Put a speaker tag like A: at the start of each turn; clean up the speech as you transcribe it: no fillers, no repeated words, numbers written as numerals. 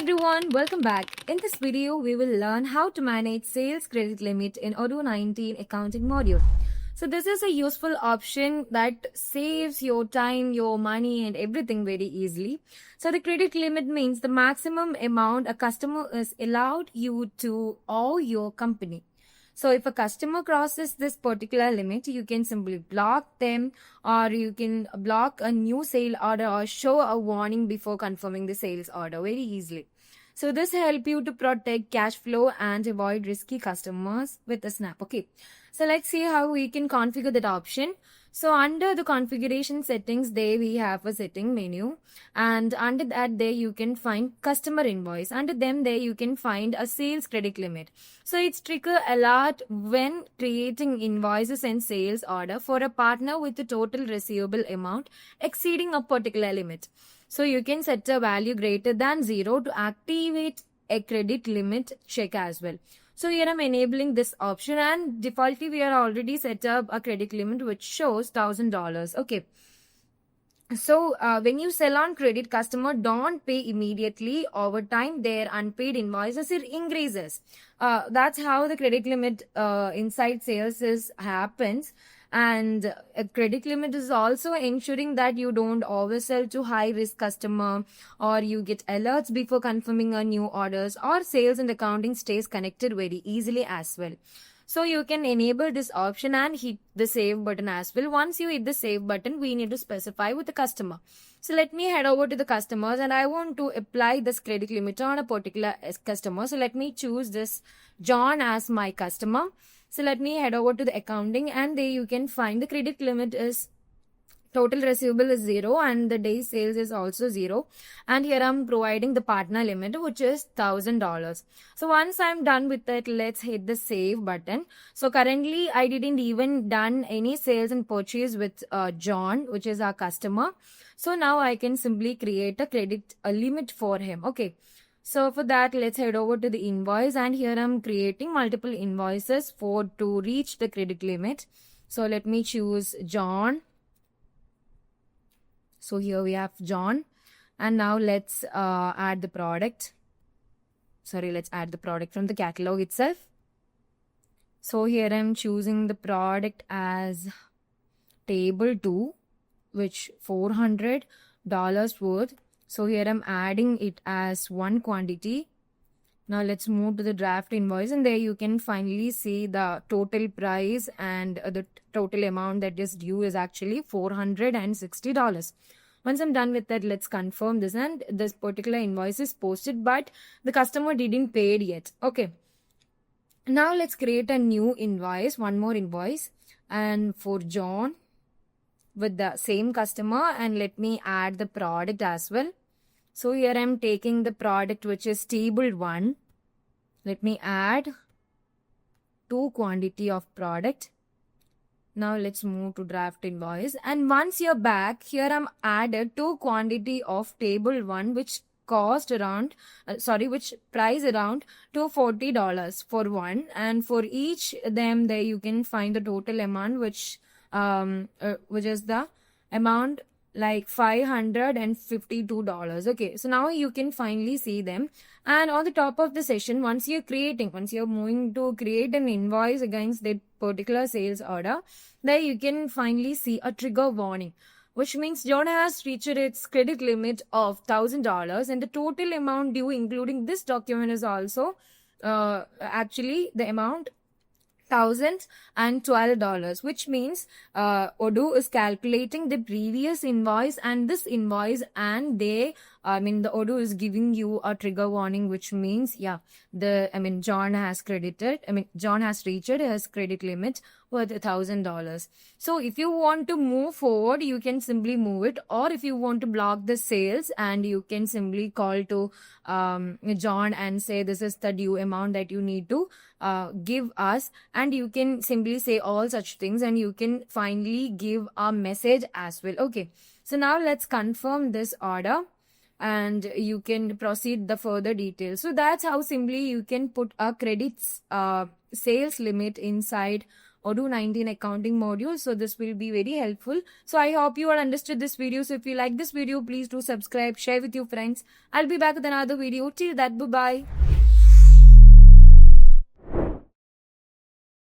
A: everyone, welcome back. In this video, we will learn how to manage sales credit limit in Odoo 19 accounting module. So this is a useful option that saves your time, your money and everything very easily. So the credit limit means the maximum amount a customer is allowed you to owe your company. So if a customer crosses this particular limit, you can simply block them, or you can block a new sale order or show a warning before confirming the sales order very easily. So this help you to protect cash flow and avoid risky customers with a snap. Okay. So let's see how we can configure that option. So under the configuration settings, there we have a setting menu, and under that there you can find customer invoice. Under them there you can find a sales credit limit. So it's trigger alert when creating invoices and sales order for a partner with the total receivable amount exceeding a particular limit. So you can set a value greater than 0 to activate a credit limit check as well. So here I'm enabling this option, and defaultly we are already set up a credit limit which shows $1,000. Okay. So when you sell on credit, customer don't pay immediately. Over time, their unpaid invoices it increases. That's how the credit limit inside sales happens. And a credit limit is also ensuring that you don't oversell to high risk customer, or you get alerts before confirming a new orders, or sales and accounting stays connected very easily as well. So you can enable this option and hit the save button as well. Once you hit the save button, we need to specify with the customer. So let me head over to the customers, and I want to apply this credit limit on a particular customer. So let me choose this John as my customer. So let me head over to the accounting, and there you can find the credit limit is total receivable is 0 and the day sales is also 0. And here I'm providing the partner limit which is $1,000. So once I'm done with that, let's hit the save button. So currently I didn't even done any sales and purchase with John, which is our customer. So now I can simply create a limit for him. Okay. So for that, let's head over to the invoice, and here I'm creating multiple invoices to reach the credit limit. So let me choose John. So here we have John, and now let's add the product. Let's add the product from the catalog itself. So here I'm choosing the product as table 2, which $400 worth. So here I'm adding it as one quantity. Now let's move to the draft invoice, and there you can finally see the total price, and the total amount that is due is actually $460. Once I'm done with that, let's confirm this, and this particular invoice is posted, but the customer didn't pay it yet. Okay. Now let's create a new invoice, one more invoice, and for John with the same customer, and let me add the product as well. So here I'm taking the product which is table 1. Let me add 2 quantity of product. Now let's move to draft invoice, and once you're back, here I'm added 2 quantity of table 1 which cost around which price around $240 for one, and for each them there you can find the total amount which is the amount like $552. Okay, so now you can finally see them, and on the top of the session, once you're moving to create an invoice against that particular sales order, there you can finally see a trigger warning, which means John has reached its credit limit of $1,000, and the total amount due including this document is also actually the amount $1,012, which means Odoo is calculating the previous invoice and this invoice, and the Odoo is giving you a trigger warning, which means John has reached his credit limit worth $1,000. So if you want to move forward, you can simply move it, or if you want to block the sales, and you can simply call to John and say this is the due amount that you need to give us, and you can simply say all such things, and you can finally give a message as well. Okay, so now let's confirm this order, and you can proceed the further details. So that's how simply you can put a credits sales limit inside Odoo 19 accounting module. So this will be very helpful. So I hope you all understood this video. So if you like this video, please do subscribe, share with your friends. I'll be back with another video. Till that, bye bye.